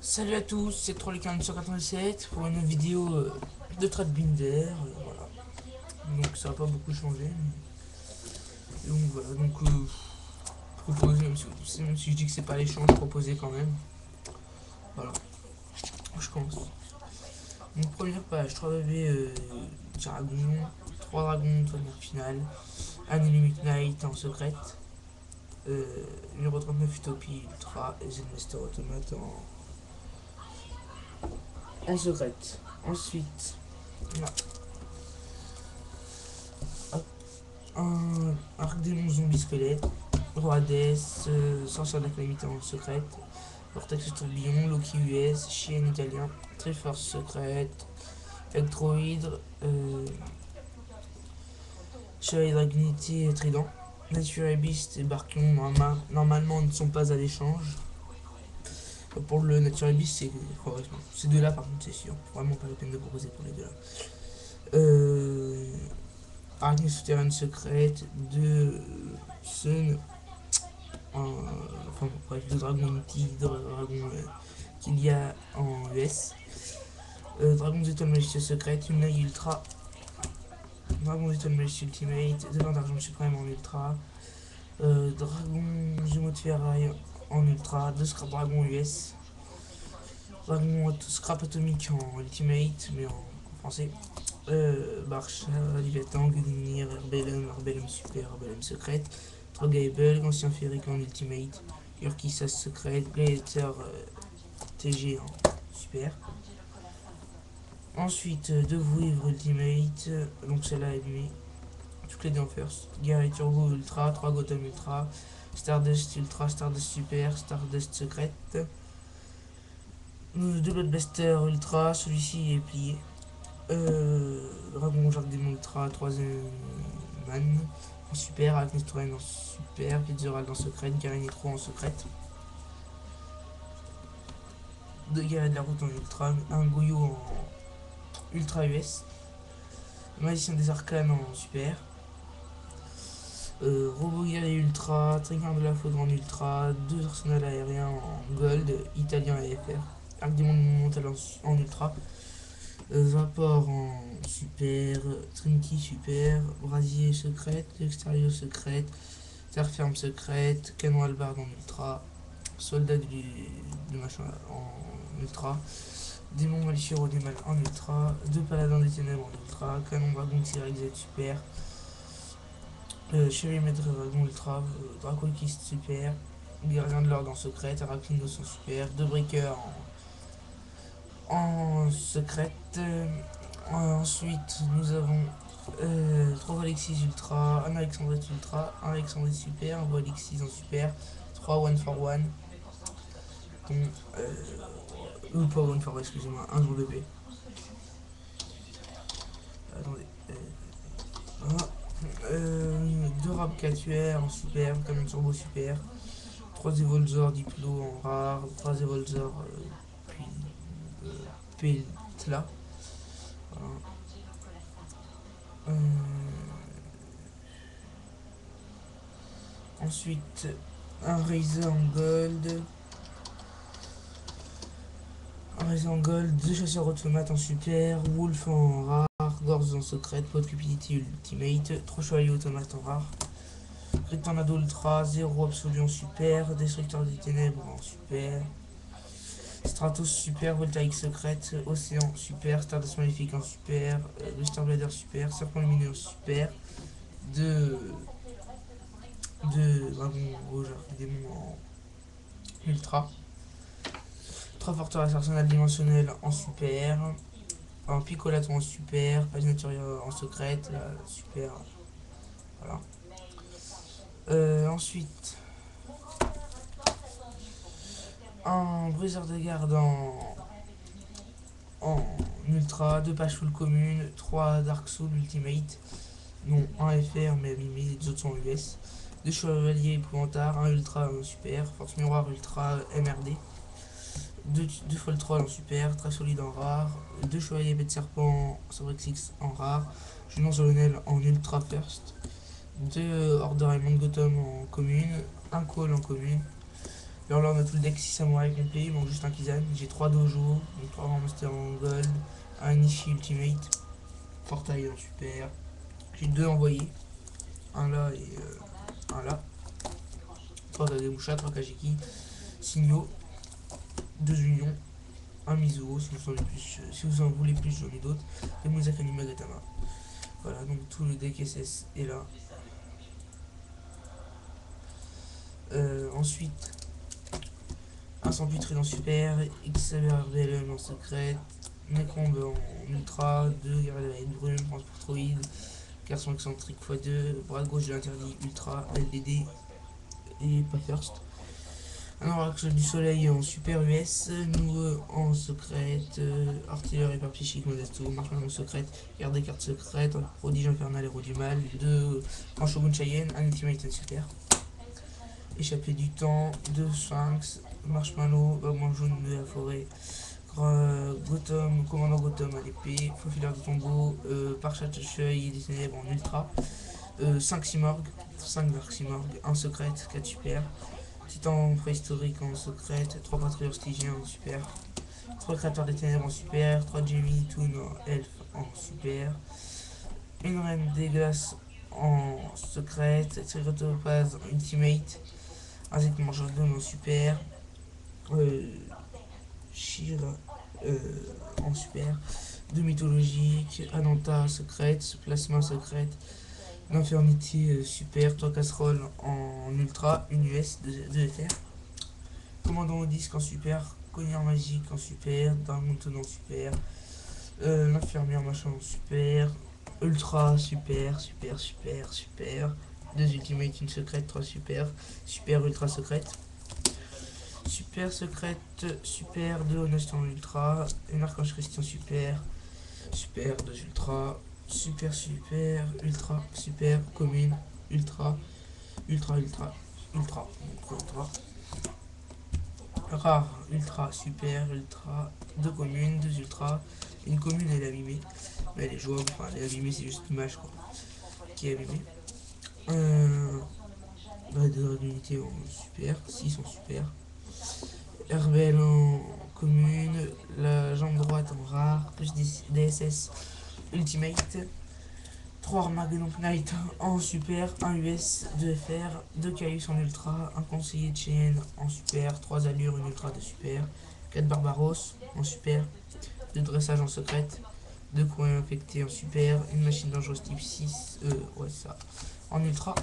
Salut à tous, c'est Trolley197 pour une vidéo de Tradbinder. Voilà. Donc ça n'a pas beaucoup changé. Donc voilà, proposer, même si je dis que c'est pas l'échange proposé quand même. Voilà, je commence. Donc première page, 3 bébés dragons, 3 dragons tonnerre finale, un Illuminate Knight en secrète, numéro 39 Utopie Ultra et Zenmaster Automate en secrète. Ensuite, on a un arc démon zombie squelette, roi Hades, sorcière de la calamité en secrète, vortex tourbillon, Loki US, chienne italien, Triforce secrète, Electrohydre, chevalier dragonité trident, Nature Beast et Barkion normalement ne sont pas à l'échange. Pour le Nature Beast, c'est ces deux-là par contre c'est sûr, vraiment pas la peine de proposer pour les deux-là. Araignée souterraine secrète, de Sun, enfin bref, de Dragon Unity, de Dragon qu'il y a en US. Dragon étoiles malicieux secrète, une œil ultra, Dragon étoiles malicieux ultimate, devant d'argent suprême en ultra, Dragon jumeau de ferraille en ultra, 2 scrap dragon US, Dragon scrap atomique en ultimate, mais en français. Barcha, Léviathan, Gungnir, Herbellum super, Herbellum secrète, Trogable, Ancien Féerique en ultimate, Urkisas secrète, Gladiator TG en super. Ensuite, deux Vouivre ultimate, donc celle-là est lui, toutes les deux en first. Gary Turbo ultra, 3 Gotham ultra, Stardust ultra, Stardust super, Stardust secrète. Deux Bloodbuster ultra, celui-ci est plié. Dragon Jacques Démon Ultra, 3ème man en super, Arachnestoren en super, Pizzeral en secrète, Garinitro en secrète. Deux Guerriers de la route en ultra, un Goyo en ultra US, Magicien des Arcanes en super, Robot Guerrier ultra, Trigger de la Foudre en ultra, deux arsenals aériens en gold, italien et FR, Arc Démon Monumental en ultra, Vapor en super, Trinity super, Brasier secrète, Extérieur secrète, Terre ferme secrète, Canon Albard en ultra, Soldat du machin en ultra, Démon malicieux Rodémal en ultra, deux Paladins des ténèbres en ultra, Canon Dragon T-Rex super, Chevalier Maître Dragon ultra, Dracoquiste super, Gardien de l'ordre en secrète, Arachnidos en super, deux Breakers en secrète. Ensuite, nous avons 3 Alexis Ultra, un Alexandre Ultra, un Alexandre Super, un Alexis en Super, 3 One for One, dont, ou pas One for One, excusez-moi, un jour de paix. Attendez. Voilà. 2 Rapcatuaires en Super, comme un Turbo Super, 3 Evolzor Diplo en rare, 3 Evolzor puis Peltla. Voilà. Ensuite, un Razer en gold. Un Razer en gold, deux chasseurs automates en super, Wolf en rare, Gorz en secrète, Pot Cupidity ultimate, 3 chevaliers automates en rare, Rectornado ultra, 0 absolu en super, Destructeur des ténèbres en super, Stratos super, Voltaïque secrète, Océan super, Stardust maléfique en super, Booster Blader super, Serpent lumineux en super, 2 dragons rouges, démons en ultra, 3 forteresses arsenal dimensionnel en super, un Picolaton en super, Paginature en secrète, super, voilà. Ensuite, un Briseur de garde en ultra, 2 pages full commune, 3 Dark Soul ultimate, non, un FR mais les autres sont US, 2 chevaliers épouvantards, un ultra en super, force miroir ultra MRD, 2 Foll Troll en super, très solide en rare, 2 chevaliers bête serpent Sabrexix en rare, Junon solennel en ultra first, 2 Order et Gotham en commune, un Call en commune, Alors là on a tout le deck 6 samouraïs complet, il manque juste un Kizan. J'ai 3 dojo, donc 3 Grand Master en gold, un Nishi Ultimate, Fortail en super. J'ai 2 envoyés, un là et un là. 3 Kagemusha, 3 Kajiki, Signaux, 2 Unions, un Mizuho si vous en voulez plus, j'en ai d'autres, et Musakani Magatama. Voilà, donc tout le deck SS est là. Ensuite, un Samputrid en super, Xavier RBLM en secret, Necrombe en ultra, 2 Garde Brume, Transportroid, Garçon excentrique x2, bras gauche de l'interdit ultra, LDD et pas first. Un oracle du soleil en super US, nouveau en secrète, artillerie hyper psychique Modesto, marshmallow en secrète, garde des cartes secrètes, prodige infernal, héros du mal, 2 en Shogun Cheyenne, un ultimate en super. Échappée du temps, 2 sphinx, marshmallow, bagouin jaune de la forêt, Gotham, commandant Gotham à l'épée, faufileur de tombeau, parchat de cheuil et des ténèbres en ultra, 5 Simorg, 5 Dark Simorg, 1 secrète, 4 super, Titan préhistorique en secrète, 3 patrouilleurs stygiens en super, 3 créateurs des ténèbres en super, 3 Jamie Toon en elf en super, une reine des glaces en secrète, Trigatopaz en ultimate, un Zek mangeur d'homme en super, Shira en super, 2 mythologiques, Ananta secrète, Plasma secrète, L'infernité super, 3 casseroles en ultra, une US, 2 FR. Commandant au disque en super, Cogneur magique en super, Dragon en super, l'infirmière machin en super, ultra super, super, 2 ultimate, une secrète, 3 super, super ultra secrète. Super secrète, super, 2 honest en ultra, une archange Christian super, 2 ultra, super, ultra, commune, ultra, ultra, rare, ultra, super, ultra, 2 communes, 2 ultra, une commune elle est abîmée, mais elle est jouable, enfin elle est abîmée, c'est juste l'image quoi, qui est abîmée. 2 unités en super, 6 en super. Herbel en commune, la jambe droite en rare, plus DSS Ultimate, 3 Armageddon Knight en super, 1 US, 2 FR, 2 Caius en ultra, un conseiller de Cheyenne en super, 3 allures, une ultra de super, 4 Barbaros en super, 2 dressage en secrète, 2 coins infectés en super, une machine dangereuse type 6, ouais ça, en ultra.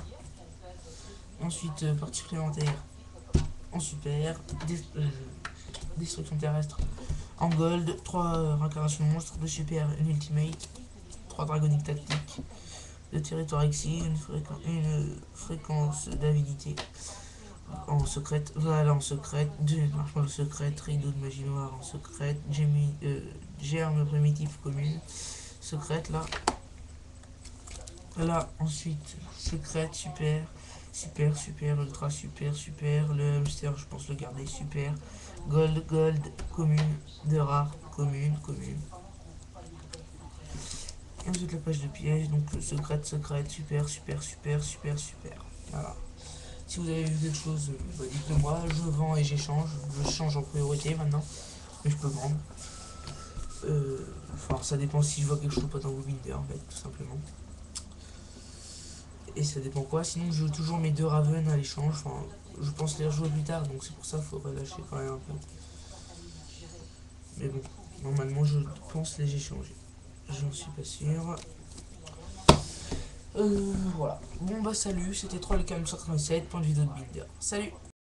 Ensuite, partie supplémentaire en super, destruction terrestre en gold, 3 réincarnations monstres, 2 super, une ultimate, 3 dragoniques tactiques, 2 territoires exil, une fréquence d'avidité en secrète, Val en secrète, 2 marshmallow secrète, rideau de magie noire en secrète, germe primitif commune, secrète là. Là ensuite, secrète, super, ultra, super, le hamster je pense le garder, super, gold, commune, de rare, commune. Et ensuite la page de piège, donc secrète, super. Voilà. Si vous avez vu quelque chose, dites-le moi, je vends et j'échange, je change en priorité maintenant, mais je peux vendre. Enfin ça dépend si je vois quelque chose pas dans vos binder en fait, tout simplement. Et ça dépend quoi, sinon je joue toujours mes 2 Raven à l'échange, enfin je pense les rejouer plus tard, donc c'est pour ça qu'il faudrait lâcher quand même un peu. Mais bon, normalement je pense les échanger. J'en suis pas sûr. Voilà. Bon bah salut, c'était 3 le 457, point de vidéo de Binder. Salut!